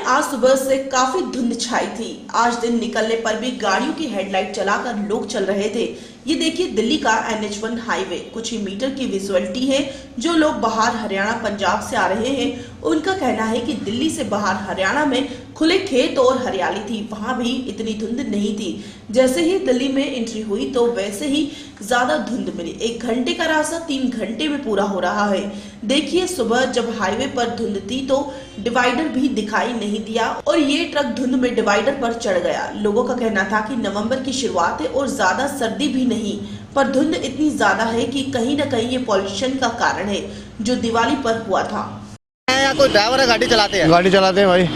में आज सुबह से काफी धुंध छाई थी। आज दिन निकलने पर भी गाड़ियों की हेडलाइट जलाकर लोग चल रहे थे। ये देखिए दिल्ली का NH1 हाईवे कुछ ही मीटर की विजुअलिटी है। जो लोग बाहर हरियाणा पंजाब से आ रहे हैं उनका कहना है कि दिल्ली से बाहर हरियाणा में खुले खेत और हरियाली थी, वहां भी इतनी धुंध नहीं थी। जैसे ही दिल्ली में एंट्री हुई तो वैसे ही ज्यादा धुंध मिली। 1 घंटे का रास्ता 3 घंटे में पूरा हो रहा है। देखिए सुबह जब हाईवे पर धुंध थी तो डिवाइडर भी दिखाई नहीं दिया और ये ट्रक धुंध में डिवाइडर पर चढ़ गया। लोगों का कहना था कि नवंबर की शुरुआत है और ज्यादा सर्दी भी नहीं, पर धुंध इतनी ज्यादा है कि कहीं न कहीं ये पॉल्यूशन का कारण है जो दिवाली पर हुआ था। कोई ड्राइवर है गाड़ी चलाते हैं भाई।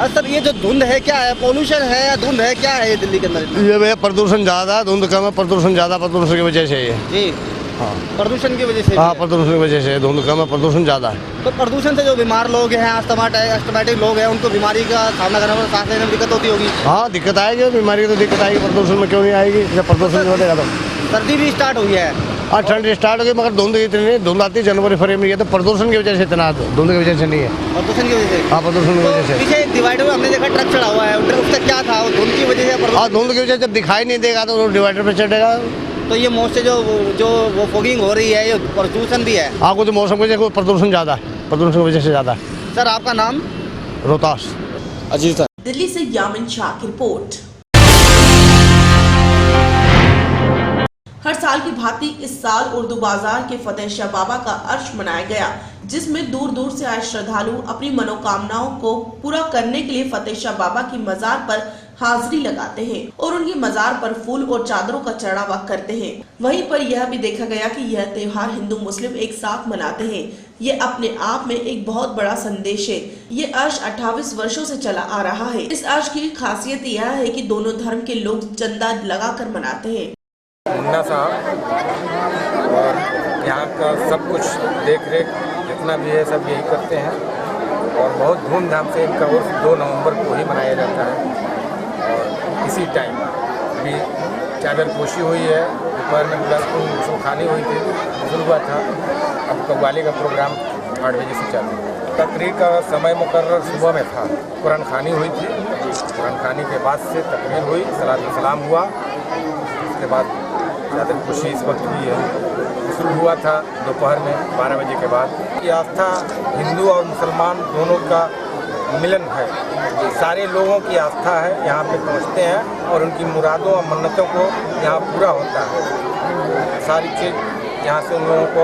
सर ये जो धुंध है क्या है, पोल्यूशन है या धुंध है, क्या है ये दिल्ली के अंदर? ये भैया प्रदूषण ज्यादा है, धुंध कम है, प्रदूषण ज्यादा, प्रदूषण की वजह से ये। जी हाँ, प्रदूषण की वजह से। हाँ, प्रदूषण की वजह से धुंध कम है, प्रदूषण ज्यादा है। तो प्रदूषण से जो बीमार लोग हैं, अस्थमाटिक लोग हैं, उनको बीमारी का सामना करने में, सांस लेने में दिक्कत होती होगी। हाँ, दिक्कत आएगी, बीमारी की तो दिक्कत आएगी, प्रदूषण में क्यों नहीं आएगी जब प्रदूषण नहीं होगा। तो सर्दी भी स्टार्ट हुई है। हाँ, ठंड स्टार्ट हो गई, मगर धुंध इतनी धुंध आती है जनवरी फरवरी में, ये तो प्रदूषण की वजह से इतना, धुंध की वजह से नहीं है। प्रदूषण की वजह से? हाँ, प्रदूषण की वजह से। पीछे डिवाइडर में हमने देखा ट्रक चढ़ा हुआ है, उसका क्या था? वो धुंध की वजह से? हाँ, धुंध की वजह से जब दिखाई नहीं देगा तो डिवाइडर पे चढ़ेगा। तो ये मौसम से जो वो फॉगिंग हो रही है, ये प्रदूषण भी है। हाँ, कुछ मौसम की वजह से प्रदूषण ज्यादा है, प्रदूषण की वजह से ज्यादा है। सर आपका नाम? रोहतास अजीत। दिल्ली से यामिन शाह की रिपोर्ट। हर साल की भांति इस साल उर्दू बाजार के फतेह शाह बाबा का अर्श मनाया गया, जिसमें दूर दूर से आए श्रद्धालु अपनी मनोकामनाओं को पूरा करने के लिए फतेह शाह बाबा की मजार पर हाजिरी लगाते हैं और उनकी मजार पर फूल और चादरों का चढ़ावा करते हैं। वहीं पर यह भी देखा गया कि यह त्योहार हिंदू मुस्लिम एक साथ मनाते हैं। ये अपने आप में एक बहुत बड़ा संदेश है। ये अर्श 28 वर्षों से चला आ रहा है। इस अर्श की खासियत यह है कि दोनों धर्म के लोग चंदा लगाकर मनाते हैं। मुन्ना साहब और यहाँ का सब कुछ देख रेख जितना भी है सब यही करते हैं और बहुत धूमधाम से इनका उर्स 2 नवंबर को ही मनाया जाता है। और इसी टाइम भी चादर पोशी हुई है, दोपहर में गुलाब खानी हुई थी, शुरू हुआ था। अब कव्वाली का प्रोग्राम 8 बजे से चालू है। तकरीर का समय मुकर्रर सुबह में था, कुरान खानी हुई थी, कुरान खानी के बाद से तकरीर हुई, सलात सलाम हुआ, उसके बाद चादर पोशी इस वक्त हुई है। शुरू हुआ था दोपहर में 12 बजे के बाद। ये आस्था हिंदू और मुसलमान दोनों का मिलन है, सारे लोगों की आस्था है। यहाँ पे पहुँचते हैं और उनकी मुरादों और मन्नतों को यहाँ पूरा होता है। सारी चीज़ यहाँ से उन लोगों को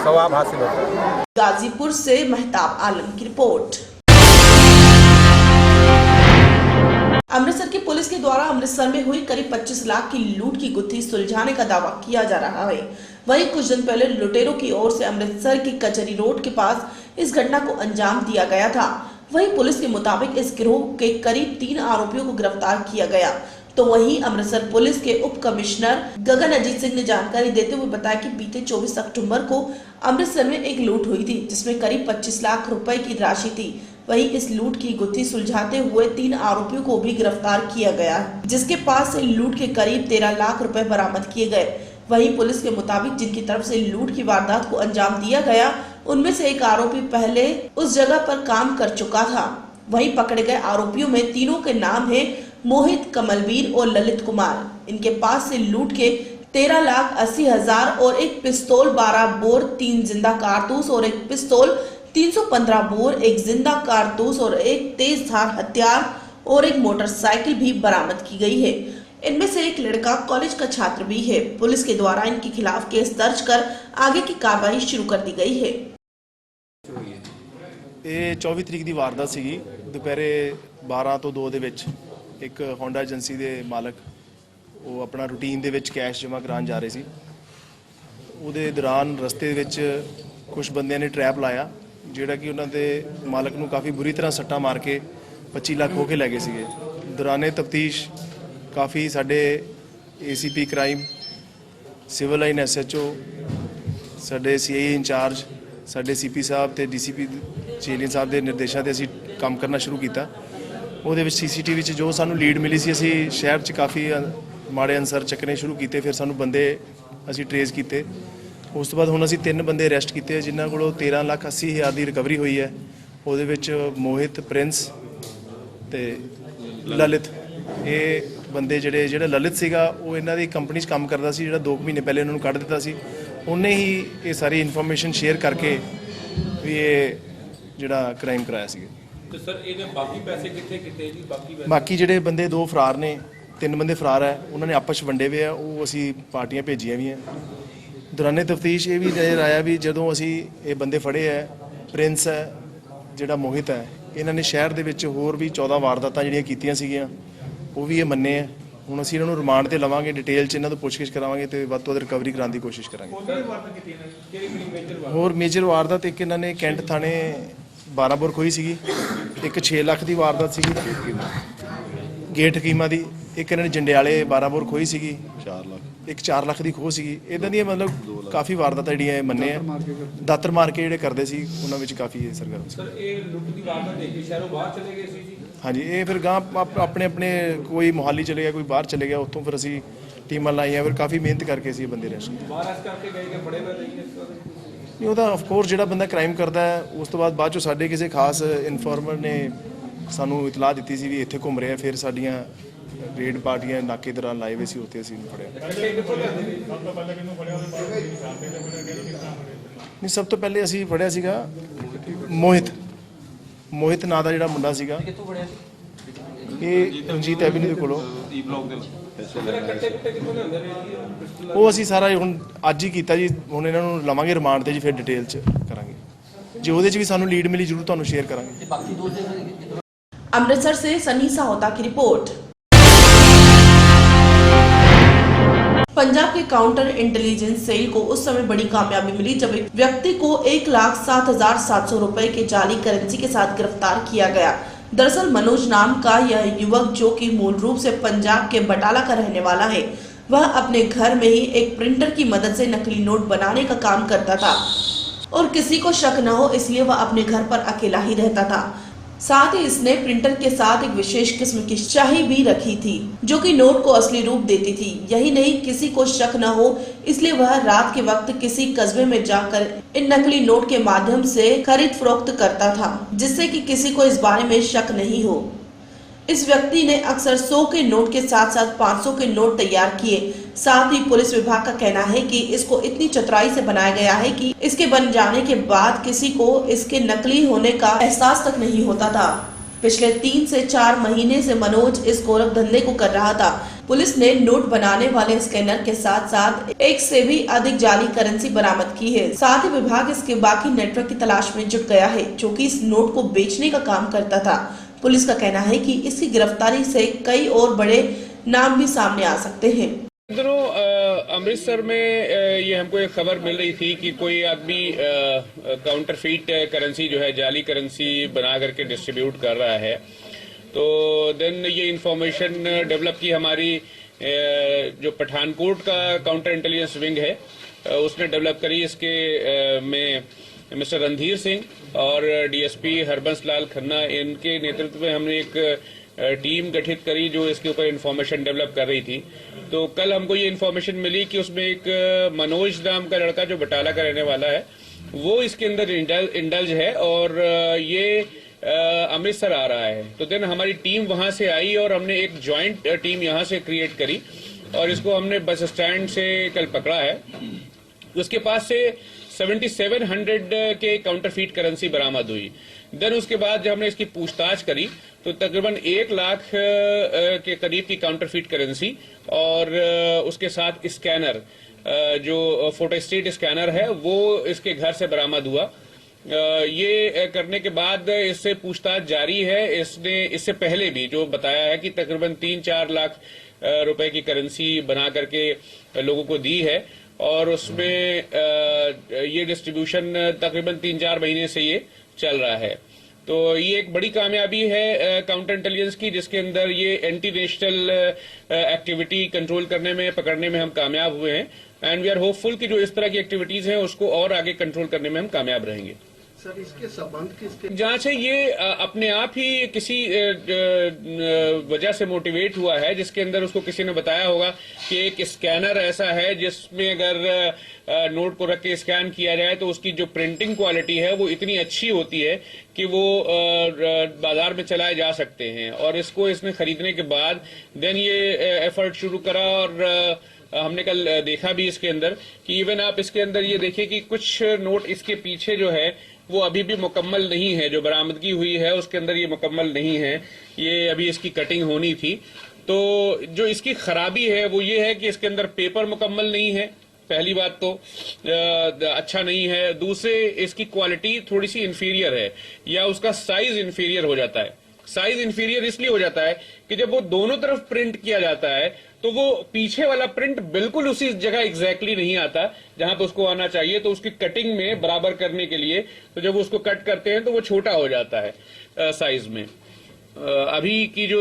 सवाब हासिल होता है। गाजीपुर से महताब आलम की रिपोर्ट। अमृतसर की पुलिस के द्वारा अमृतसर में हुई करीब 25 लाख की लूट की गुत्थी सुलझाने का दावा किया जा रहा है। वहीं कुछ दिन पहले लुटेरों की ओर से अमृतसर की कचहरी रोड के पास इस घटना को अंजाम दिया गया था। वहीं पुलिस के मुताबिक इस गिरोह के करीब 3 आरोपियों को गिरफ्तार किया गया। तो वहीं अमृतसर पुलिस के उप कमिश्नर गगन अजीत सिंह ने जानकारी देते हुए बताया कि बीते 24 अक्टूबर को अमृतसर में एक लूट हुई थी, जिसमें करीब 25 लाख रुपए की राशि थी। वहीं इस लूट की गुत्थी सुलझाते हुए 3 आरोपियों को भी गिरफ्तार किया गया, जिसके पास से लूट के करीब 13 लाख रुपए बरामद किए गए। वहीं पुलिस के मुताबिक जिनकी तरफ से लूट की वारदात को अंजाम दिया गया, उनमें से एक आरोपी पहले उस जगह पर काम कर चुका था। वहीं पकड़े गए आरोपियों में तीनों के नाम है मोहित, कमलवीर और ललित कुमार। इनके पास से लूट के 13,80,000 और एक पिस्तौल 12 बोर, 3 जिंदा कारतूस और एक पिस्तौल 315 बोर, एक जिंदा कारतूस और एक तेज धार हथियार और एक मोटरसाइकिल भी बरामद की गई है। इनमें से एक लड़का कॉलेज का छात्र भी है। पुलिस के द्वारा इनके खिलाफ केस दर्ज कर आगे की कार्रवाई शुरू कर दी गई है। ਇਹ 24 ਤਰੀਕ ਦੀ ਵਾਰਦਾਤ ਸੀਗੀ ਦੁਪਹਿਰੇ 12 ਤੋਂ 2 ਦੇ ਵਿੱਚ ਇੱਕ ਹੋਂਡਾ ਏਜੰਸੀ ਦੇ ਮਾਲਕ ਉਹ ਆਪਣਾ ਰੂਟੀਨ ਦੇ ਵਿੱਚ ਕੈਸ਼ ਜਮ੍ਹਾਂ ਕਰਾਉਣ ਜਾ ਰਹੇ ਸੀ। ਉਹਦੇ ਦੌਰਾਨ ਰਸਤੇ ਵਿੱਚ ਕੁਝ ਬੰਦਿਆਂ ਨੇ ਟਰੈਪ ਲਾਇਆ ਜਿਹੜਾ ਕਿ ਉਹਨਾਂ ਦੇ ਮਾਲਕ ਨੂੰ ਕਾਫੀ ਬੁਰੀ ਤਰ੍ਹਾਂ ਸੱਟਾਂ ਮਾਰ ਕੇ 25 ਲੱਖ ਹੋ ਕੇ ਲੈ ਗਏ ਸੀਗੇ। ਦੌਰਾਨੇ ਤਫਤੀਸ਼ ਕਾਫੀ ਸਾਡੇ ACP crime, civil line SHO, ਸਾਡੇ CI ਇੰਚਾਰਜ, ਸਾਡੇ CP ਸਾਹਿਬ ਤੇ DCP ਚੇਲੀਅਨ ਸਾਹਿਬ ਦੇ ਨਿਰਦੇਸ਼ਾਂ ਤੇ ਅਸੀਂ ਕੰਮ ਕਰਨਾ ਸ਼ੁਰੂ ਕੀਤਾ। ਉਹਦੇ ਵਿੱਚ CCTV 'ਚ ਜੋ ਸਾਨੂੰ ਲੀਡ ਮਿਲੀ ਸੀ ਅਸੀਂ ਸ਼ਹਿਰ 'ਚ ਕਾਫੀ ਮਾੜੇ ਅਨਸਰ ਚੱਕਣੇ ਸ਼ੁਰੂ ਕੀਤੇ। ਫਿਰ ਸਾਨੂੰ ਬੰਦੇ ਅਸੀਂ ਟਰੇਸ ਕੀਤੇ। ਉਸ ਤੋਂ ਬਾਅਦ ਹੁਣ ਅਸੀਂ 3 ਬੰਦੇ ਅਰੈਸਟ ਕੀਤੇ ਜਿਨ੍ਹਾਂ ਕੋਲੋਂ 13,80,000 ਦੀ ਰਿਕਵਰੀ ਹੋਈ ਹੈ ਉਹਦੇ ਵਿੱਚ ਮੋਹਿਤ, ਪ੍ਰਿੰਸ ਤੇ ਲਲਿਤ, ਇਹ ਬੰਦੇ ਜਿਹੜਾ ਲਲਿਤ ਸੀਗਾ ਉਹ ਇਹਨਾਂ ਦੀ ਕੰਪਨੀ 'ਚ ਕੰਮ ਕਰਦਾ ਸੀ, ਜਿਹੜਾ 2 ਮਹੀਨੇ ਪਹਿਲੇ ਉਹਨਾਂ ਨੂੰ ਕੱਢ ਦਿੱਤਾ ਸੀ। ਉਹਨੇ ਹੀ ਇਹ ਸਾਰੀ ਇਨਫੋਰਮੇਸ਼ਨ ਸ਼ੇਅਰ ਕਰਕੇ ਵੀ ਇਹ ਜਿਹੜਾ ਕ੍ਰਾਈਮ ਕਰਾਇਆ ਸੀਗਾ। ਤੇ ਸਰ ਇਹਦੇ ਬਾਕੀ ਪੈਸੇ ਕਿੱਥੇ ਕਿਤੇ ਜੀ? ਬਾਕੀ ਜਿਹੜੇ ਬੰਦੇ 2 ਫਰਾਰ ਨੇ, 3 ਬੰਦੇ ਫਰਾਰ ਹੈ, ਉਹਨਾਂ ਨੇ ਆਪਸ 'ਚ ਵੰਡੇ ਹੋਏ ਆ, ਉਹ ਅਸੀਂ ਪਾਰਟੀਆਂ ਭੇਜੀਆਂ ਵੀ ਹੈ। ਦੌਰਾਨੇ ਤਫਤੀਸ਼ ਇਹ ਵੀ ਨਜ਼ਰ ਆਇਆ ਵੀ ਜਦੋਂ ਅਸੀਂ ਇਹ ਬੰਦੇ ਫੜੇ ਹੈ, ਪ੍ਰਿੰਸ ਹੈ, ਜਿਹੜਾ ਮੋਹਿਤ ਹੈ, ਇਹਨਾਂ ਨੇ ਸ਼ਹਿਰ ਦੇ ਵਿੱਚ ਹੋਰ ਵੀ 14 ਵਾਰਦਾਤਾਂ ਜਿਹੜੀਆਂ ਕੀਤੀਆਂ ਸੀਗੀਆਂ ਉਹ ਵੀ ਇਹ ਮੰਨੇ ਹੈ। ਹੁਣ ਅਸੀਂ ਇਹਨਾਂ ਨੂੰ ਰਿਮਾਂਡ ਤੇ ਲਵਾਂਗੇ, ਡਿਟੇਲ 'ਚ ਇਹਨਾਂ ਤੋਂ ਪੁੱਛਗਿੱਛ ਕਰਾਵਾਂਗੇ ਤੇ ਵੱਧ ਤੋਂ ਵੱਧ ਰਿਕਵਰੀ ਕਰਾਉਣ ਦੀ ਕੋਸ਼ਿਸ਼ ਕਰਾਂਗੇ। ਹੋਰ ਮੇਜਰ ਵਾਰਦਾਤ ਇੱਕ ਇਹਨਾਂ ਨੇ ਕੈਂਟ ਥਾਣੇ 12 ਬੋਰ ਖੋਈ ਸੀਗੀ, ਇੱਕ 6 ਲੱਖ ਦੀ ਵਾਰਦਾਤ ਸੀਗੀ ਗੇਟ ਹਕੀਮਾ ਦੀ, ਇੱਕ ਇਹਨਾਂ ਨੇ ਜੰਡਿਆਲੇ 12 ਬੋਰ ਖੋਈ ਸੀਗੀ 4 ਲੱਖ, ਇੱਕ 4 ਲੱਖ ਦੀ ਖੋਹ ਸੀਗੀ। ਇਦਾਂ ਦੀਆਂ ਮਤਲਬ ਕਾਫੀ ਵਾਰਦਾਤਾਂ ਜਿਹੜੀਆਂ ਇਹ ਮੰਨੇ ਆ, ਦਾਤਰ ਮਾਰ ਕੇ ਜਿਹੜੇ ਕਰਦੇ ਸੀ ਉਹਨਾਂ ਵਿੱਚ ਕਾਫੀ ਇਹ ਸਰਗਰਮ ਸੀ। ਸਰ ਇਹ ਲੁੱਟ ਦੀ ਵਾਰਦਾਤ ਦੇਖ ਕੇ ਸ਼ਹਿਰੋਂ ਬਾਹਰ ਚਲੇ ਗਏ ਸੀ ਜੀ? ਹਾਂਜੀ, ਇਹ ਫਿਰ ਗਾਂ ਆਪਣੇ ਕੋਈ ਮੋਹਾਲੀ ਚਲੇ ਗਿਆ, ਕੋਈ ਬਾਹਰ ਚਲੇ ਗਿਆ, ਉੱਥੋਂ ਫਿਰ ਅਸੀਂ ਟੀਮਾਂ ਲਾਈਆਂ, ਫਿਰ ਕਾਫੀ ਮਿਹਨਤ ਕਰਕੇ ਅਸੀਂ ਇਹ ਬੰਦੇ ਰੈਸਟ ਕੀਤੇ। ਬਾਹਰ ਇਸ ਕਰਕੇ ਗਏ ਕਿ ਫੜੇ ਹੋਏ ਨਹੀਂ? ਨਹੀਂ, ਉਹਦਾ ਆਫ ਕੋਰਸ ਜਿਹੜਾ ਬੰਦਾ ਕ੍ਰਾਈਮ ਕਰਦਾ ਹੈ ਉਸ ਤੋਂ ਬਾਅਦ ਚੋਂ ਸਾਡੇ ਕਿਸੇ ਖਾਸ ਇਨਫੋਰਮਰ ਨੇ ਸਾਨੂੰ ਇਤਲਾਹ ਦਿੱਤੀ ਸੀ ਵੀ ਇੱਥੇ ਘੁੰਮ ਰਿਹਾ, ਫਿਰ ਸਾਡੀਆਂ ਰੇਡ ਪਾਰਟੀਆਂ ਨਾਕੇ ਦੌਰਾਨ ਲਾਏ ਹੋਏ ਸੀ, ਉੱਥੇ ਅਸੀਂ ਇਹਨੂੰ ਫੜਿਆ। ਨਹੀਂ, ਸਭ ਤੋਂ ਪਹਿਲੇ ਅਸੀਂ ਫੜਿਆ ਸੀਗਾ ਮੋਹਿਤ ਨਾਂ ਦਾ ਜਿਹੜਾ ਮੁੰਡਾ ਸੀਗਾ, ਕਿੱਥੋਂ ਫੜਿਆ ਸੀ? ਇਹ ਰਣਜੀਤ ਐਵਨਿਊ ਦੇ ਕੋਲੋਂ। ਈ ਬਲੌਕ ਦੇ ਕੱਟੇ ਕਿੱਥੋਂ ਦੇ ਹੁੰਦੇ ਨੇ? ਉਹ ਅਸੀਂ ਸਾਰਾ ਹੁਣ ਅੱਜ ਹੀ ਕੀਤਾ ਜੀ, ਹੁਣ ਇਹਨਾਂ ਨੂੰ ਲਵਾਂਗੇ ਰਿਮਾਂਡ ਤੇ ਜੀ, ਫਿਰ ਡਿਟੇਲ 'ਚ ਕਰਾਂਗੇ। ਜੇ ਉਹਦੇ 'ਚ ਵੀ ਸਾਨੂੰ ਲੀਡ ਮਿਲੀ ਜ਼ਰੂਰ ਤੁਹਾਨੂੰ ਸ਼ੇਅਰ ਕਰਾਂਗੇ। अमृतसर से सनी साहोता की रिपोर्ट। पंजाब के काउंटर इंटेलिजेंस सेल को उस समय बड़ी कामयाबी मिली जब एक व्यक्ति को 1,07,700 रुपए के जाली करेंसी के साथ गिरफ्तार किया गया। दरअसल मनोज नाम का यह युवक, जो कि मूल रूप से पंजाब के बटाला का रहने वाला है, वह अपने घर में ही एक प्रिंटर की मदद से नकली नोट बनाने का काम करता था और किसी को शक न हो इसलिए वह अपने घर पर अकेला ही रहता था। साथ ही इसने प्रिंटर के साथ एक विशेष किस्म की स्याही भी रखी थी जो कि नोट को असली रूप देती थी। यही नहीं, किसी को शक न हो इसलिए वह रात के वक्त किसी कस्बे में जाकर इन नकली नोट के माध्यम से खरीद फरोख्त करता था, जिससे कि किसी को इस बारे में शक नहीं हो। इस व्यक्ति ने अक्सर 100 के नोट के साथ साथ 500 के नोट तैयार किए। साथ ही पुलिस विभाग का कहना है कि इसको इतनी चतुराई से बनाया गया है कि इसके बन जाने के बाद किसी को इसके नकली होने का एहसास तक नहीं होता था। पिछले 3 से 4 महीने से मनोज इस गोरख धंधे को कर रहा था। पुलिस ने नोट बनाने वाले स्कैनर के साथ साथ 1 से भी अधिक जाली करेंसी बरामद की है। साथ ही विभाग इसके बाकी नेटवर्क की तलाश में जुट गया है, जो कि इस नोट को बेचने का काम करता था। पुलिस का कहना है कि इसकी गिरफ्तारी से कई और बड़े नाम भी सामने आ सकते हैं। दिनों अमृतसर में ये हमको एक खबर मिल रही थी कि कोई आदमी काउंटरफीट करेंसी जो है, जाली करेंसी बना करके डिस्ट्रीब्यूट कर रहा है। तो देन ये इंफॉर्मेशन डेवलप की हमारी जो पठानकोट का काउंटर इंटेलिजेंस विंग है उसने डेवलप करी। इसके में मिस्टर रणधीर सिंह और डीएसपी हरबंस लाल खन्ना, इनके नेतृत्व में हमने एक टीम गठित करी जो इसके ऊपर इंफॉर्मेशन डेवलप कर रही थी। तो कल हमको ये इंफॉर्मेशन मिली कि उसमें एक मनोज नाम का लड़का जो बटाला का रहने वाला है वो इसके अंदर इंडल्ज है और ये अमृतसर आ रहा है। तो देन हमारी टीम वहां से आई और हमने एक जॉइंट टीम यहाँ से क्रिएट करी और इसको हमने बस स्टैंड से कल पकड़ा है। उसके पास से 7700 के काउंटरफीट करेंसी बरामद हुई। देन उसके बाद जब हमने इसकी पूछताछ करी तो तकरीबन 1 लाख के करीब की काउंटरफीट करेंसी और उसके साथ स्कैनर, जो फोटोस्टेट स्कैनर है, वो इसके घर से बरामद हुआ। ये करने के बाद इससे पूछताछ जारी है। इसने इससे पहले भी जो बताया है कि तकरीबन 3-4 लाख रुपए की करेंसी बना करके लोगों को दी है और उसमें ये डिस्ट्रीब्यूशन तकरीबन 3-4 महीने से ये चल रहा है। तो ये एक बड़ी कामयाबी है काउंटर इंटेलिजेंस की, जिसके अंदर ये एंटी नेशनल एक्टिविटी कंट्रोल करने में, पकड़ने में हम कामयाब हुए हैं। एंड वी आर होपफुल कि जो इस तरह की एक्टिविटीज हैं उसको और आगे कंट्रोल करने में हम कामयाब रहेंगे। सर इसके संबंध किसके जांच है ये अपने आप ही किसी वजह से मोटिवेट हुआ है, जिसके अंदर उसको किसी ने बताया होगा कि एक स्कैनर ऐसा है जिसमें अगर नोट को रख के स्कैन किया जाए तो उसकी जो प्रिंटिंग क्वालिटी है वो इतनी अच्छी होती है कि वो बाजार में चलाए जा सकते हैं। और इसको इसने खरीदने के बाद देन ये एफर्ट शुरू करा और हमने कल देखा भी इसके अंदर कि इवन आप इसके अंदर ये देखिए कि कुछ नोट इसके पीछे जो है वो अभी भी मुकम्मल नहीं है, जो बरामदगी हुई है उसके अंदर ये मुकम्मल नहीं है, ये अभी इसकी कटिंग होनी थी। तो जो इसकी खराबी है वो ये है कि इसके अंदर पेपर मुकम्मल नहीं है, पहली बात तो अच्छा नहीं है। दूसरे इसकी क्वालिटी थोड़ी सी इंफीरियर है या उसका साइज इंफीरियर हो जाता है। साइज इंफीरियर इसलिए हो जाता है कि जब वो दोनों तरफ प्रिंट किया जाता है तो वो पीछे वाला प्रिंट बिल्कुल उसी जगह एग्जैक्टली नहीं आता जहां पर उसको आना चाहिए। तो उसकी कटिंग में बराबर करने के लिए तो जब उसको कट करते हैं तो वो छोटा हो जाता है साइज में। अभी की जो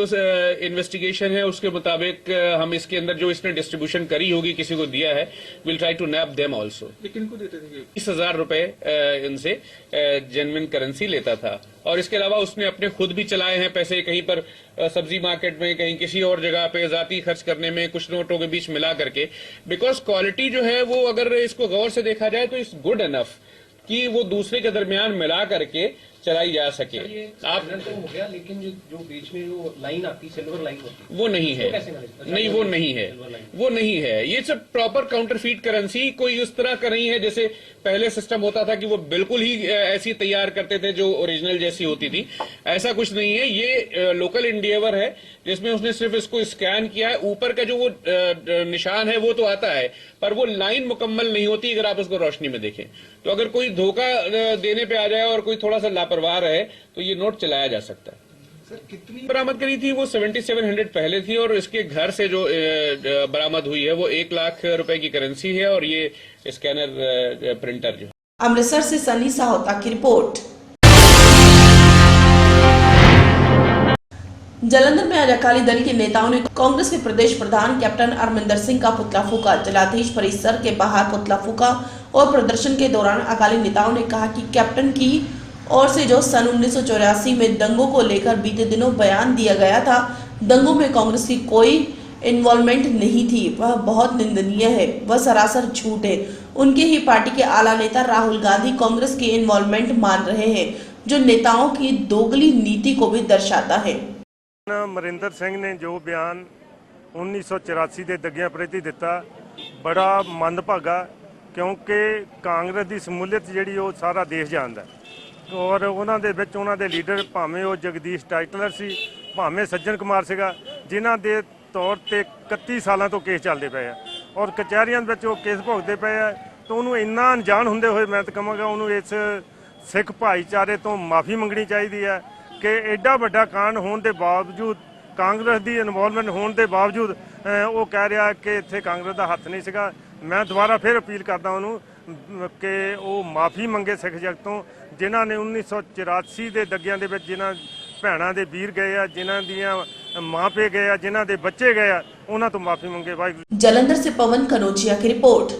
इन्वेस्टिगेशन है उसके मुताबिक हम इसके अंदर जो इसने डिस्ट्रीब्यूशन करी होगी, किसी को दिया है, will try to nap them also. लेकिन को देते थे 20,000 रुपए इनसे जेन्युइन करेंसी लेता था। और इसके अलावा उसने अपने खुद भी चलाए हैं पैसे, कहीं पर सब्जी मार्केट में, कहीं किसी और जगह पे जाती खर्च करने में, कुछ नोटों के बीच मिला करके। बिकॉज क्वालिटी जो है वो अगर इसको गौर से देखा जाए तो इट्स गुड इनफ कि वो दूसरे के दरमियान मिला करके चलाई जा सके। आप तो हो गया, लेकिन जो बीच में जो लाइन आती, सिल्वर लाइन होती, वो नहीं है, नहीं वो नहीं है, वो नहीं है। ये सब प्रॉपर काउंटरफीट करेंसी, कोई उस तरह का नहीं है जैसे पहले सिस्टम होता था कि वो बिल्कुल ही ऐसी तैयार करते थे जो ओरिजिनल जैसी होती थी। ऐसा कुछ नहीं है, ये लोकल इंडियावर है जिसमें उसने सिर्फ इसको स्कैन किया है। ऊपर का जो वो निशान है वो तो आता है पर वो लाइन मुकम्मल नहीं होती अगर आप उसको रोशनी में देखें। तो अगर कोई धोखा देने पे आ जाए और कोई थोड़ा सा लापरवाह रहे तो ये नोट चलाया जा सकता है। सर कितनी बरामद करी थी वो 7700 पहले थी और इसके घर से जो बरामद हुई है वो 1 लाख रुपए की करेंसी है और ये स्कैनर प्रिंटर जो। अमृतसर से सनी साहोता की रिपोर्ट। जालंधर में आज अकाली दल के नेताओं ने कांग्रेस के प्रदेश प्रधान कैप्टन अमरिंदर सिंह का पुतला फूका। जलाधीश परिसर के बाहर पुतला फूका और प्रदर्शन के दौरान अकाली नेताओं ने कहा कि कैप्टन की ओर से जो सन 1984 में दंगों को लेकर बीते दिनों बयान दिया गया था, दंगों में कांग्रेस की कोई इन्वॉल्वमेंट नहीं थी, वह बहुत निंदनीय है, वह सरासर झूठ है। उनके ही पार्टी के आला नेता राहुल गांधी कांग्रेस की इन्वॉल्वमेंट मान रहे हैं, जो नेताओं की दोगली नीति को भी दर्शाता है। ਅਮਰਿੰਦਰ ਸਿੰਘ ਨੇ ਜੋ ਬਿਆਨ 1984 ਦੇ ਦੰਗਿਆਂ ਪ੍ਰਤੀ ਦਿੱਤਾ ਬੜਾ ਮੰਦਭਾਗਾ, ਕਿਉਂਕਿ ਕਾਂਗਰਸ ਦੀ ਸਮੂਲੀਅਤ ਜਿਹੜੀ ਉਹ ਸਾਰਾ ਦੇਸ਼ ਜਾਣਦਾ ਔਰ ਉਹਨਾਂ ਦੇ ਵਿੱਚ ਉਹਨਾਂ ਦੇ ਲੀਡਰ ਭਾਵੇਂ ਉਹ ਜਗਦੀਸ਼ ਟਾਈਟਲਰ ਸੀ, ਭਾਵੇਂ ਸੱਜਣ ਕੁਮਾਰ ਸੀਗਾ, ਜਿਨ੍ਹਾਂ ਦੇ ਤੌਰ ਤੇ 31 ਸਾਲਾਂ ਤੋਂ ਕੇਸ ਚੱਲਦੇ ਪਏ ਆ ਔਰ ਕਚਹਿਰੀਆਂ ਵਿੱਚ ਉਹ ਕੇਸ ਭੁਗਤਦੇ ਪਏ ਆ। ਤਾਂ ਉਹਨੂੰ ਇੰਨਾ ਅਣਜਾਣ ਹੁੰਦੇ ਹੋਏ ਮੈਂ ਤਾਂ ਕਹਾਂਗਾ ਉਹਨੂੰ ਇਸ ਸਿੱਖ ਭਾਈਚਾਰੇ ਤੋਂ ਮਾਫੀ ਮੰਗਣੀ ਚਾਹੀਦੀ ਹੈ ਕਿ ਐਡਾ ਵੱਡਾ ਕਾਂਡ ਹੋਣ ਦੇ ਬਾਵਜੂਦ, ਕਾਂਗਰਸ ਦੀ ਇਨਵੋਲਵਮੈਂਟ ਹੋਣ ਦੇ ਬਾਵਜੂਦ ਉਹ ਕਹਿ ਰਿਹਾ ਕਿ ਇੱਥੇ ਕਾਂਗਰਸ ਦਾ ਹੱਥ ਨਹੀਂ ਸੀਗਾ। ਮੈਂ ਦੁਬਾਰਾ ਫਿਰ ਅਪੀਲ ਕਰਦਾ ਉਹਨੂੰ ਕਿ ਉਹ ਮਾਫੀ ਮੰਗੇ ਸਿੱਖ ਜਗਤ ਤੋਂ, ਜਿਨ੍ਹਾਂ ਨੇ 1984 ਦੇ ਦੰਗਿਆਂ ਦੇ ਵਿੱਚ ਜਿਨ੍ਹਾਂ ਭੈਣਾਂ ਦੇ ਵੀਰ ਗਏ ਆ, ਜਿਨ੍ਹਾਂ ਦੀਆਂ ਮਾਪੇ ਗਏ ਆ, ਜਿਨ੍ਹਾਂ ਦੇ ਬੱਚੇ ਗਏ ਆ, ਉਹਨਾਂ ਤੋਂ ਮਾਫੀ ਮੰਗੇ। ਵਾਹਿਗੁਰੂ। जालंधर से पवन कनौजिया की रिपोर्ट।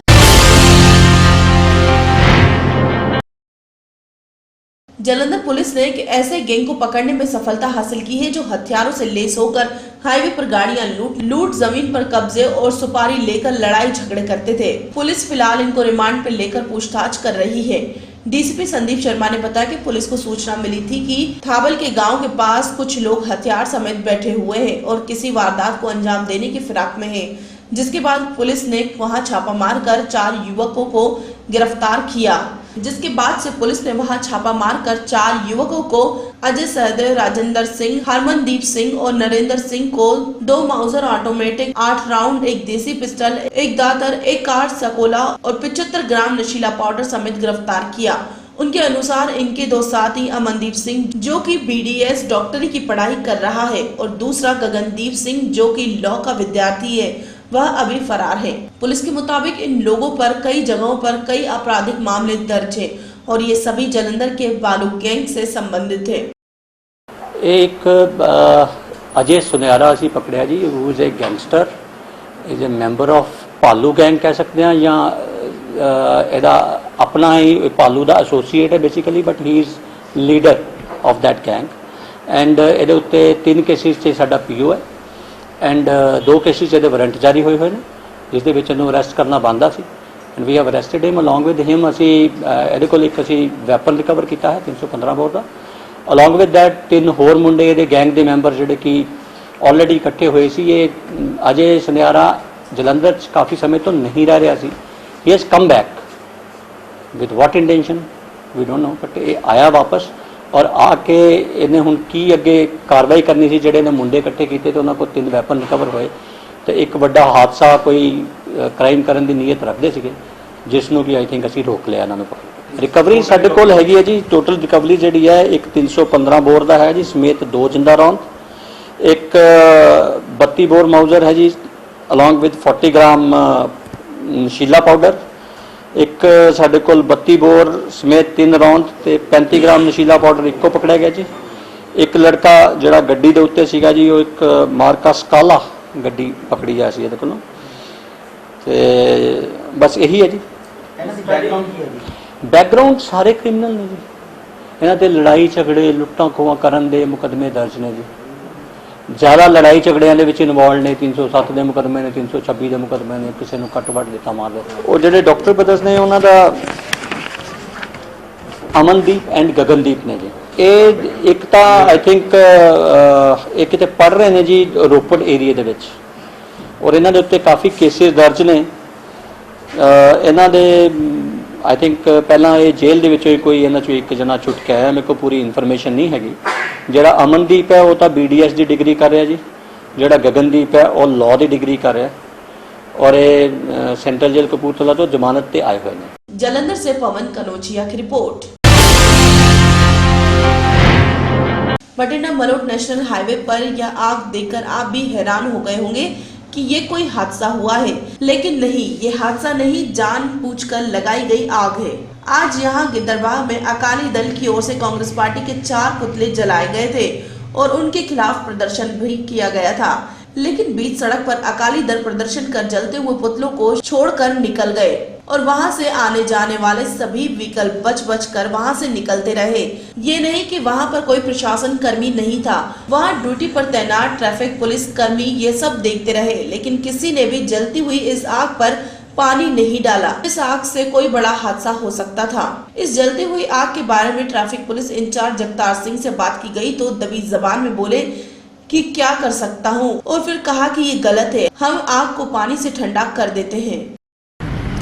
जालंधर पुलिस ने एक ऐसे गैंग को पकड़ने में सफलता हासिल की है जो हथियारों से लेस होकर हाईवे पर गाड़ियां लूट जमीन पर कब्जे और सुपारी लेकर लड़ाई झगड़े करते थे। पुलिस फिलहाल इनको रिमांड पर लेकर पूछताछ कर रही है। डीसीपी संदीप शर्मा ने बताया कि पुलिस को सूचना मिली थी कि थाबल के गांव के पास कुछ लोग हथियार समेत बैठे हुए हैं और किसी वारदात को अंजाम देने की फिराक में हैं, जिसके बाद पुलिस ने वहां छापा मारकर 4 युवकों को गिरफ्तार किया। जिसके बाद से पुलिस ने वहां छापा मारकर 4 युवकों को अजय सहदेव, राजेंद्र सिंह, हरमनदीप सिंह और नरेंद्र सिंह को 2 माउजर ऑटोमेटिक, 8 राउंड, 1 देसी पिस्टल, 1 दातर, 1 कार सकोला और 75 ग्राम नशीला पाउडर समेत गिरफ्तार किया। उनके अनुसार इनके 2 साथी अमनदीप सिंह जो कि BDS डॉक्टरी की पढ़ाई कर रहा है और दूसरा गगनदीप सिंह जो कि लॉ का विद्यार्थी है, वह अभी फरार है। पुलिस के मुताबिक इन लोगों पर कई जगहों पर कई आपराधिक मामले दर्ज है और ये सभी जालंधर के बालू गैंग से संबंधित है। एक अजय सुनहरा असी पकड़िया जी, who is a gangster, is a member of पालू गैंग कह सकते हैं या ਇਹਦਾ ਆਪਣਾ ਹੀ ਭਾਲੂ ਦਾ ਐਸੋਸੀਏਟ ਹੈ basically, but he is leader of that gang. And ਇਹਦੇ ਉੱਤੇ 3 ਕੇਸਿਸ 'ਤੇ ਸਾਡਾ ਪੀਓ ਹੈ ਐਂਡ 2 ਕੇਸਿਸ ਇਹਦੇ ਵਾਰੰਟ ਜਾਰੀ ਹੋਏ ਨੇ, ਜਿਸ ਦੇ ਵਿੱਚ ਇਹਨੂੰ ਅਰੈਸਟ ਕਰਨਾ ਬਣਦਾ ਸੀ। And we have arrested him along with him. ਅਸੀਂ ਇਹਦੇ ਕੋਲ ਇੱਕ ਅਸੀਂ ਵੈਪਨ ਰਿਕਵਰ ਕੀਤਾ ਹੈ 315 bore the. Along with that 3 ਹੋਰ ਮੁੰਡੇ ਇਹਦੇ ਗੈਂਗ ਦੇ ਮੈਂਬਰ ਜਿਹੜੇ ਕਿ ਆਲਰੇਡੀ ਇਕੱਠੇ ਹੋਏ ਸੀ। ਇਹ ਅਜੇ ਸੁਨਿਆਰਾ ਜਲੰਧਰ 'ਚ ਕਾਫੀ ਸਮੇਂ ਤੋਂ ਨਹੀਂ ਰਹਿ ਰਿਹਾ ਸੀ। He has come back with what intention we don't know, but ਇਹ ਆਇਆ ਵਾਪਸ ਔਰ ਆ ਕੇ ਇਹਨੇ ਹੁਣ ਕੀ ਅੱਗੇ ਕਾਰਵਾਈ ਕਰਨੀ ਸੀ। ਜਿਹੜੇ ਨੇ ਮੁੰਡੇ ਇਕੱਠੇ ਕੀਤੇ ਤੇ ਉਹਨਾਂ ਕੋਲ 3 ਵੈਪਨ ਰਿਕਵਰ ਹੋਏ ਤੇ ਇੱਕ ਵੱਡਾ ਹਾਦਸਾ ਕੋਈ ਕ੍ਰਾਈਮ ਕਰਨ ਦੀ ਨੀਅਤ ਰੱਖਦੇ ਸੀਗੇ, ਜਿਸ ਨੂੰ ਕਿ ਆਈ ਥਿੰਕ ਅਸੀਂ ਰੋਕ ਲਿਆ ਇਹਨਾਂ ਨੂੰ। ਰਿਕਵਰੀ ਸਾਡੇ ਕੋਲ ਹੈਗੀ ਹੈ ਜੀ, ਟੋਟਲ ਰਿਕਵਰੀ ਜਿਹੜੀ ਹੈ ਇੱਕ 315 ਬੋਰ ਦਾ ਹੈ ਜੀ, ਸਮੇਤ 2 ਜਿੰਦਾ ਰੌਂਦ, ਇੱਕ 32 ਬੋਰ ਮਾਊਜ਼ਰ ਹੈ ਜੀ ਅਲੋਂਗ ਵਿਦ 40 ਗ੍ਰਾਮ ਨਸ਼ੀਲਾ ਪਾਊਡਰ, ਇੱਕ ਸਾਡੇ ਕੋਲ 32 ਬੋਰ ਸਮੇਤ 3 ਰੌਂਦ ਤੇ 35 ਗ੍ਰਾਮ ਨਸ਼ੀਲਾ ਪਾਊਡਰ ਇੱਕੋ ਪਕੜਿਆ ਗਿਆ ਜੀ। ਇੱਕ ਲੜਕਾ ਜਿਹੜਾ ਗੱਡੀ ਦੇ ਉੱਤੇ ਸੀਗਾ ਜੀ, ਉਹ ਇੱਕ ਮਾਰਕਾ ਸਕਾਲਾ ਗੱਡੀ ਪਕੜੀ ਗਿਆ ਸੀ ਇਹਦੇ ਕੋਲੋਂ। ਤੇ ਬਸ ਇਹੀ ਹੈ ਜੀ। ਬੈਕਗਰਾਉਂਡ ਸਾਰੇ ਕ੍ਰਿਮੀਨਲ ਨੇ ਜੀ, ਇਹਨਾਂ ਤੇ ਲੜਾਈ ਝਗੜੇ ਲੁੱਟਾਂ ਖੋਹਾਂ ਕਰਨ ਦੇ ਮੁਕੱਦਮੇ ਦਰਜ ਨੇ ਜੀ। ਜ਼ਿਆਦਾ ਲੜਾਈ ਝਗੜਿਆਂ ਦੇ ਵਿੱਚ ਇਨਵੋਲਡ ਨੇ, 307 ਦੇ ਮੁਕੱਦਮੇ ਨੇ, 326 ਦੇ ਮੁਕੱਦਮੇ ਨੇ, ਕਿਸੇ ਨੂੰ ਕੱਟ ਵੱਢ ਦਿੱਤਾ ਮਾਰ ਦਿੱਤਾ। ਉਹ ਜਿਹੜੇ ਡਾਕਟਰ ਬ੍ਰਦਰਸ ਨੇ ਉਹਨਾਂ ਦਾ ਅਮਨਦੀਪ ਐਂਡ ਗਗਨਦੀਪ ਨੇ ਜੀ। ਇਹ ਇੱਕ ਤਾਂ ਆਈ ਥਿੰਕ ਇਹ ਕਿਤੇ ਪੜ੍ਹ ਰਹੇ ਨੇ ਜੀ ਰੋਪੜ ਏਰੀਏ ਦੇ ਵਿੱਚ, ਔਰ ਇਹਨਾਂ ਦੇ ਉੱਤੇ ਕਾਫੀ ਕੇਸਿਸ ਦਰਜ ਨੇ। ਇਹਨਾਂ ਦੇ ਆਈ ਥਿੰਕ ਪਹਿਲਾਂ ਇਹ ਜੇਲ੍ਹ ਦੇ ਵਿੱਚੋਂ ਕੋਈ ਇਹਨਾਂ 'ਚੋਂ ਇੱਕ ਜਣਾ ਛੁੱਟ ਕੇ ਆਇਆ, ਮੇਰੇ ਕੋਲ ਪੂਰੀ ਇਨਫੋਰਮੇਸ਼ਨ ਨਹੀਂ ਹੈਗੀ। ਜਿਹੜਾ ਅਮਨਦੀਪ ਹੈ ਉਹ ਤਾਂ BDS ਦੀ ਡਿਗਰੀ ਕਰ ਰਿਹਾ ਜੀ, ਜਿਹੜਾ ਗਗਨਦੀਪ ਹੈ ਉਹ ਲਾਅ ਦੀ ਡਿਗਰੀ ਕਰ ਰਿਹਾ, ਔਰ ਇਹ ਸੈਂਟਰਲ ਜੇਲ੍ਹ ਕਪੂਰਥਲਾ ਤੋਂ ਜ਼ਮਾਨਤ ਤੇ ਆਏ ਹੋਏ ਨੇ। जालंधर से पवन कनौजिया की report. Bathinda Marot national highway पर यह आग देखकर आप भी हैरान हो गए होंगे कि ये कोई हादसा हुआ है, लेकिन नहीं, ये हादसा नहीं, जानबूझकर लगाई गई आग है। आज यहाँ गिद्दरबाह में अकाली दल की ओर से कांग्रेस पार्टी के 4 पुतले जलाए गए थे और उनके खिलाफ प्रदर्शन भी किया गया था, लेकिन बीच सड़क पर अकाली दल प्रदर्शन कर जलते हुए पुतलों को छोड़कर निकल गए और वहां से आने जाने वाले सभी व्हीकल बच कर वहां से निकलते रहे। ये नहीं कि वहां पर कोई प्रशासन कर्मी नहीं था, वहां ड्यूटी पर तैनात ट्रैफिक पुलिस कर्मी ये सब देखते रहे, लेकिन किसी ने भी जलती हुई इस आग पर पानी नहीं डाला। इस आग से कोई बड़ा हादसा हो सकता था। इस जलती हुई आग के बारे में traffic police incharge Jagtar Singh से बात की गई तो दबी जबान में बोले कि क्या कर सकता हूँ, और फिर कहा कि ये गलत है, हम आग को पानी से ठंडा कर देते हैं।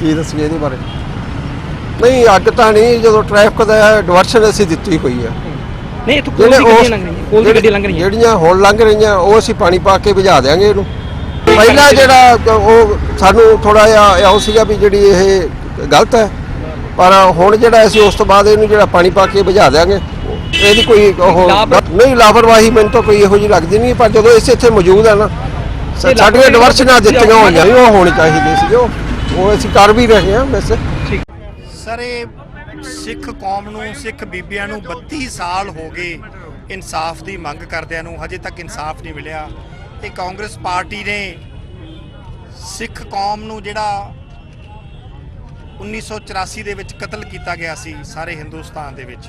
ਕੀ ਦੱਸੀਏ ਇਹਦੇ ਬਾਰੇ? ਨਹੀਂ, ਅੱਗ ਤਾਂ ਨਹੀਂ, ਜਦੋਂ ਟ੍ਰੈਫਿਕ ਦਾ ਡਿਵਰਸ਼ਨ ਅਸੀਂ ਦਿੱਤੀ ਹੋਈ ਹੈ। ਨਹੀਂ, ਇੱਥੋਂ ਕੋਲ ਦੀ ਗੱਡੀਆਂ ਲੰਘ ਰਹੀਆਂ, ਕੋਲ ਦੀ ਗੱਡੀਆਂ ਲੰਘ ਰਹੀਆਂ, ਜਿਹੜੀਆਂ ਹੁਣ ਲੰਘ ਰਹੀਆਂ ਉਹ ਅਸੀਂ ਪਾਣੀ ਪਾ ਕੇ ਬੁਝਾ ਦਿਆਂਗੇ ਇਹਨੂੰ। ਪਹਿਲਾਂ ਜਿਹੜਾ ਉਹ ਸਾਨੂੰ ਥੋੜਾ ਜਿਹਾ ਇਉਂ ਸੀਗਾ ਵੀ ਜਿਹੜੀ ਇਹ ਗਲਤ ਹੈ, ਪਰ ਹੁਣ ਜਿਹੜਾ ਅਸੀਂ ਉਸ ਤੋਂ ਬਾਅਦ ਇਹਨੂੰ ਜਿਹੜਾ ਪਾਣੀ ਪਾ ਕੇ ਬੁਝਾ ਦਿਆਂਗੇ। ਇਹਦੀ ਕੋਈ ਉਹ ਨਹੀਂ, ਲਾਪਰਵਾਹੀ ਮੈਨੂੰ ਤਾਂ ਕੋਈ ਇਹੋ ਜਿਹੀ ਲੱਗਦੀ ਨਹੀਂ, ਪਰ ਜਦੋਂ ਇਸ ਇੱਥੇ ਮੌਜੂਦ ਹੈ ਨਾ, ਸਾਡੀਆਂ ਡਿਵਰਸ਼ਨਾਂ ਦਿੱਤੀਆਂ ਹੋਈਆਂ ਉਹ ਹੋਣੀ ਚਾਹੀਦੀ ਸੀ, ਉਹ ਅਸੀਂ ਕਰ ਵੀ ਰਹੇ ਹਾਂ ਵੈਸੇ। ਸਰ, ਇਹ ਸਿੱਖ ਕੌਮ ਨੂੰ, ਸਿੱਖ ਬੀਬੀਆਂ ਨੂੰ 32 ਸਾਲ ਹੋ ਗਏ ਇਨਸਾਫ ਦੀ ਮੰਗ ਕਰਦਿਆਂ ਨੂੰ, ਹਜੇ ਤੱਕ ਇਨਸਾਫ ਨਹੀਂ ਮਿਲਿਆ। ਤੇ ਕਾਂਗਰਸ ਪਾਰਟੀ ਨੇ ਸਿੱਖ ਕੌਮ ਨੂੰ ਜਿਹੜਾ 1984 ਦੇ ਵਿੱਚ ਕਤਲ ਕੀਤਾ ਗਿਆ ਸੀ ਸਾਰੇ ਹਿੰਦੁਸਤਾਨ ਦੇ ਵਿੱਚ,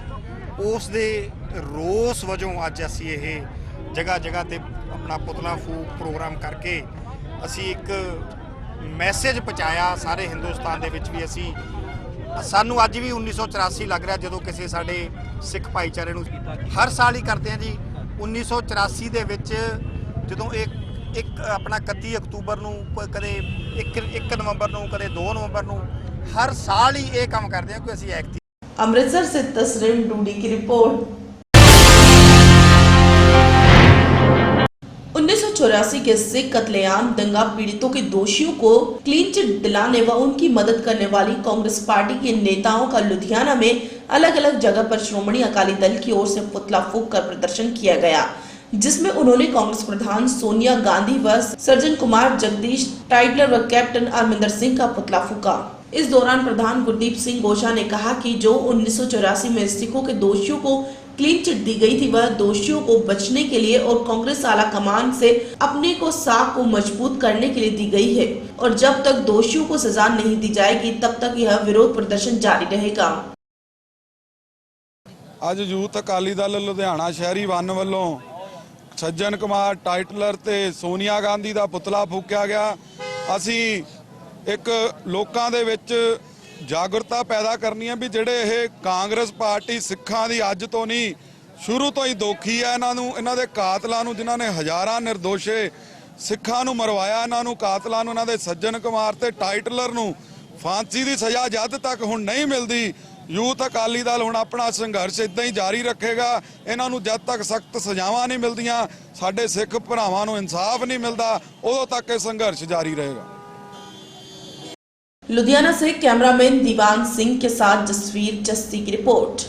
ਉਸ ਦੇ ਰੋਸ ਵਜੋਂ ਅੱਜ ਅਸੀਂ ਇਹ ਜਗ੍ਹਾ ਜਗ੍ਹਾ ਤੇ ਆਪਣਾ ਪੁਤਲਾ ਫੂਕ ਪ੍ਰੋਗਰਾਮ ਕਰਕੇ ਅਸੀਂ ਇੱਕ ਮੈਸੇਜ ਪਹੁੰਚਾਇਆ ਸਾਰੇ ਹਿੰਦੁਸਤਾਨ ਦੇ ਵਿੱਚ ਵੀ। ਅਸੀਂ ਸਾਨੂੰ ਅੱਜ ਵੀ 1984 ਲੱਗ ਰਿਹਾ ਜਦੋਂ ਕਿਸੇ ਸਾਡੇ ਸਿੱਖ ਭਾਈਚਾਰੇ ਨੂੰ ਹਰ ਸਾਲ ਹੀ ਕਰਦੇ ਆ ਜੀ। 1984 ਦੇ ਵਿੱਚ ਜਦੋਂ ਇੱਕ ਆਪਣਾ 31 ਅਕਤੂਬਰ ਨੂੰ, ਕਦੇ 1 ਨਵੰਬਰ ਨੂੰ, ਕਦੇ 2 ਨਵੰਬਰ ਨੂੰ, ਹਰ ਸਾਲ ਹੀ ਇਹ ਕੰਮ ਕਰਦੇ ਆ ਕਿ ਅਸੀਂ ਐਕਟ। अमृतसर से तस्रीम डूडी की रिपोर्ट। 1984 के सिख कत्लेआम दंगा पीड़ितों के दोषियों को क्लीन चिट दिलाने व उनकी मदद करने वाली कांग्रेस पार्टी के नेताओं का लुधियाना में अलग अलग जगह पर श्रोमणी अकाली दल की ओर से पुतला फूंक कर प्रदर्शन किया गया, जिसमें उन्होंने कांग्रेस प्रधान सोनिया गांधी व सज्जन कुमार, जगदीश टाइटलर व कैप्टन अमरिंदर सिंह का पुतला फूंका। इस दौरान प्रधान गुरदीप सिंह गोशा ने कहा कि जो 1984 में सिखों के दोषियों को क्लीन चिट दी गई थी, वह दोषियों को बचने के लिए और कांग्रेस आला कमान से अपने को साख को मजबूत करने के लिए दी गई है और जब तक दोषियों को सजा नहीं दी जाएगी तब तक यह विरोध प्रदर्शन जारी रहेगा। ਅੱਜ ਯੂਥ ਅਕਾਲੀ ਦਲ ਲੁਧਿਆਣਾ ਸ਼ਹਿਰੀ ਵਨ ਵੱਲੋਂ ਸੱਜਣ ਕੁਮਾਰ ਟਾਈਟਲਰ ਤੇ ਸੋਨੀਆ ਗਾਂਧੀ ਦਾ ਪੁਤਲਾ ਫੂਕਿਆ ਗਿਆ। ਅਸੀਂ ਇੱਕ ਲੋਕਾਂ ਦੇ ਵਿੱਚ ਜਾਗਰੂਕਤਾ ਪੈਦਾ ਕਰਨੀ ਹੈ ਵੀ ਜਿਹੜੇ ਇਹ ਕਾਂਗਰਸ ਪਾਰਟੀ ਸਿੱਖਾਂ ਦੀ ਅੱਜ ਤੋਂ ਨਹੀਂ ਸ਼ੁਰੂ ਤੋਂ ਹੀ ਦੋਖੀ ਹੈ, ਇਹਨਾਂ ਦੇ ਕਾਤਲਾਂ ਨੂੰ ਜਿਨ੍ਹਾਂ ਨੇ ਹਜ਼ਾਰਾਂ ਨਿਰਦੋਸ਼ੇ ਸਿੱਖਾਂ ਨੂੰ ਮਰਵਾਇਆ, ਇਹਨਾਂ ਨੂੰ ਕਾਤਲਾਂ ਨੂੰ, ਇਹਨਾਂ ਦੇ ਸੱਜਣ ਕੁਮਾਰ ਤੇ ਟਾਈਟਲਰ ਨੂੰ ਫਾਂਸੀ ਦੀ ਸਜ਼ਾ ਜਦ ਤੱਕ ਹੁਣ ਨਹੀਂ ਮਿਲਦੀ, ਯੂਥ ਅਕਾਲੀ ਦਲ ਹੁਣ ਆਪਣਾ ਸੰਘਰਸ਼ ਇਦਾਂ ਹੀ ਜਾਰੀ ਰੱਖੇਗਾ। ਇਹਨਾਂ ਨੂੰ ਜਦ ਤੱਕ ਸਖਤ ਸਜ਼ਾਵਾਂ ਨਹੀਂ ਮਿਲਦੀਆਂ, ਸਾਡੇ ਸਿੱਖ ਭਰਾਵਾਂ ਨੂੰ ਇਨਸਾਫ ਨਹੀਂ ਮਿਲਦਾ, ਉਦੋਂ ਤੱਕ ਇਹ ਸੰਘਰਸ਼ ਜਾਰੀ रहेगा। लुधियाना से कैमरामैन दीवान सिंह के साथ जसवीर जस्सी की रिपोर्ट।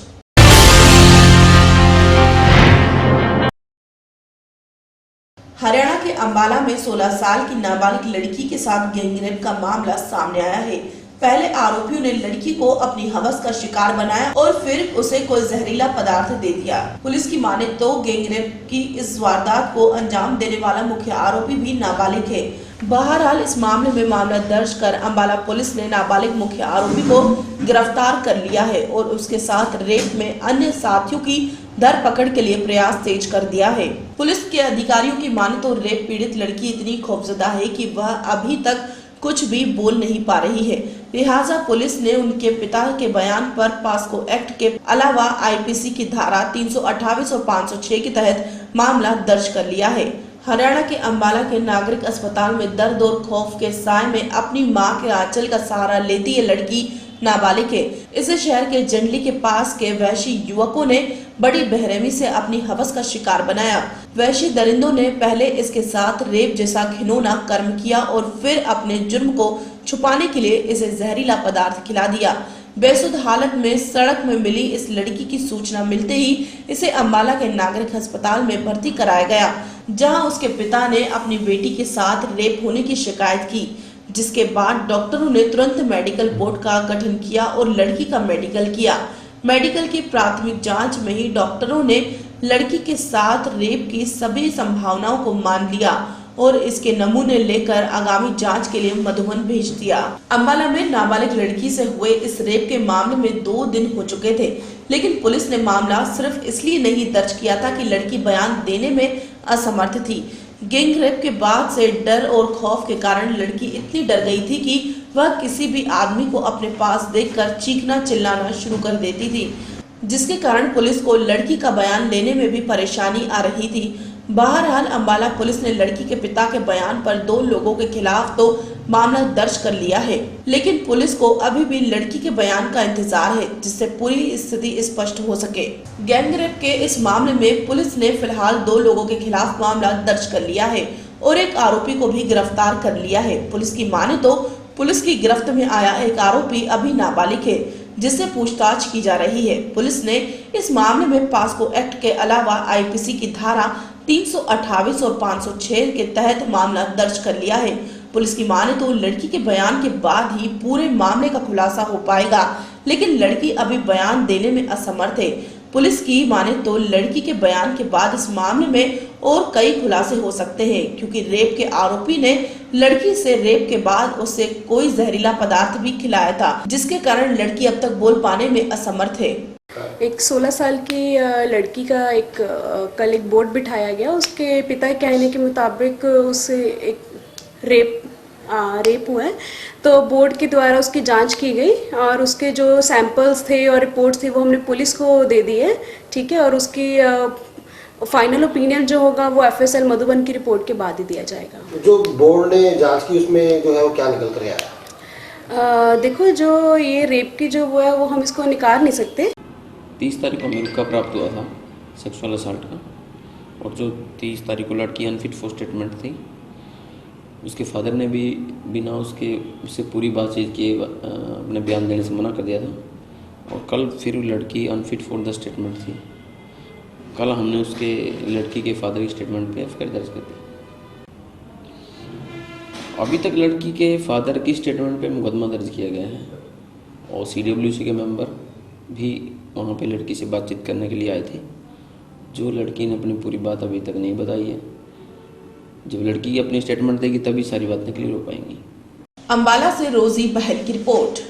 हरियाणा के अंबाला में 16 साल की नाबालिग लड़की के साथ गैंगरेप का मामला सामने आया है। पहले आरोपियों ने लड़की को अपनी हवस का शिकार बनाया और फिर उसे कोई जहरीला पदार्थ दे दिया। पुलिस की माने तो गैंगरेप की इस वारदात को अंजाम देने वाला मुख्य आरोपी भी नाबालिग है। बहरहाल इस मामले में मामला दर्ज कर अंबाला पुलिस ने नाबालिग मुख्य आरोपी को गिरफ्तार कर लिया है और उसके साथ रेप में अन्य साथियों की धरपकड़ के लिए प्रयास तेज कर दिया है। पुलिस के अधिकारियों की माने तो रेप पीड़ित लड़की इतनी खौफजदा है कि वह अभी तक कुछ भी बोल नहीं पा रही है, लिहाजा पुलिस ने उनके पिता के बयान पर पास्को एक्ट के अलावा आईपीसी की धारा 328 और 506 के तहत मामला दर्ज कर लिया है। हरियाणा के अंबाला के नागरिक अस्पताल में दर्द और खौफ के साए में अपनी मां के आंचल का सहारा लेती ये लड़की नाबालिग है। इसे शहर के जंडली के पास के वैशी युवकों ने बड़ी बेरहमी से अपनी हवस का शिकार बनाया। वैशी दरिंदों ने पहले इसके साथ रेप जैसा घिनौना कर्म किया और फिर अपने जुर्म को छुपाने के लिए इसे जहरीला पदार्थ खिला दिया। बेसुध हालत में सड़क में मिली इस लड़की की सूचना मिलते ही इसे अंबाला के नागरिक अस्पताल में भर्ती कराया गया, जहां उसके पिता ने अपनी बेटी के साथ रेप होने की शिकायत की, जिसके बाद डॉक्टरों ने तुरंत मेडिकल बोर्ड का गठन किया और लड़की का मेडिकल किया। मेडिकल की प्राथमिक जांच में ही डॉक्टरों ने लड़की के साथ रेप की सभी संभावनाओं को मान लिया और इसके नमूने लेकर आगामी जांच के लिए मधुबन भेज दिया। अंबाला में नाबालिग लड़की से हुए इस रेप के मामले में 2 दिन हो चुके थे, लेकिन पुलिस ने मामला सिर्फ इसलिए नहीं दर्ज किया था कि लड़की बयान देने में असमर्थ थी। गैंगरेप के बाद से डर और खौफ के कारण लड़की इतनी डर गई थी कि वह किसी भी आदमी को अपने पास देखकर चीखना चिल्लाना शुरू कर देती थी, जिसके कारण पुलिस को लड़की का बयान लेने में भी परेशानी आ रही थी। बहरहाल अंबाला पुलिस ने लड़की के पिता के बयान पर 2 लोगों के खिलाफ तो मामला दर्ज कर लिया है, लेकिन पुलिस को अभी भी लड़की के बयान का इंतजार है, जिससे पूरी स्थिति स्पष्ट हो सके। गैंगरेप के इस मामले में पुलिस ने फिलहाल 2 लोगों के खिलाफ मामला दर्ज कर लिया है और एक आरोपी को भी गिरफ्तार कर लिया है। पुलिस की माने तो पुलिस की गिरफ्त में आया एक आरोपी अभी नाबालिग है, जिससे पूछताछ की जा रही है। पुलिस ने इस मामले में पास्को एक्ट के अलावा आईपीसी की धारा 328 और 506 के तहत मामला दर्ज कर लिया है। पुलिस की माने तो लड़की के बयान के बाद ही पूरे मामले का खुलासा हो पाएगा, लेकिन लड़की अभी बयान देने में असमर्थ है। पुलिस की माने तो लड़की के बयान के बाद इस मामले में और कई खुलासे हो सकते हैं, क्योंकि रेप के आरोपी ने लड़की से रेप के बाद उसे कोई जहरीला पदार्थ भी खिलाया था, जिसके कारण लड़की अब तक बोल पाने में असमर्थ है। एक 16 साल की लड़की का कल एक बोर्ड बिठाया गया। उसके पिता के कहने के मुताबिक उससे एक रेप हुआ है, तो बोर्ड के द्वारा उसकी जांच की गई और उसके जो सैंपल्स थे और रिपोर्ट्स थी वो हमने पुलिस को दे दी है, ठीक है। और उसकी फाइनल ओपिनियन जो होगा वो FSL मधुबन की रिपोर्ट के बाद ही दिया जाएगा। जो बोर्ड ने जांच की उसमें जो है वो क्या निकल कर आया? देखो, जो ये रेप की जो वो है वो हम इसको निकाल नहीं सकते। 30 तारीख को हमें का प्राप्त हुआ था सेक्सुअल असल्ट का, और जो 30 तारीख को लड़की अनफिट फॉर स्टेटमेंट थी, उसके फादर ने भी बिना उससे पूरी बातचीत किए अपने बयान देने से मना कर दिया था, और कल फिर लड़की अनफिट फॉर द स्टेटमेंट थी। कल हमने उसके लड़की के फादर की स्टेटमेंट पे FIR दर्ज कर दी। अभी तक लड़की के फादर की स्टेटमेंट पे मुकदमा दर्ज किया गया है, और CWC के मेंबर भी वहाँ पे लड़की से बातचीत करने के लिए आए थे। जो लड़की ने अपनी पूरी बात अभी तक नहीं बताई है। जब लड़की अपनी स्टेटमेंट देगी तभी सारी बातें क्लियर हो पाएंगी। अंबाला से रोजी बहल की रिपोर्ट।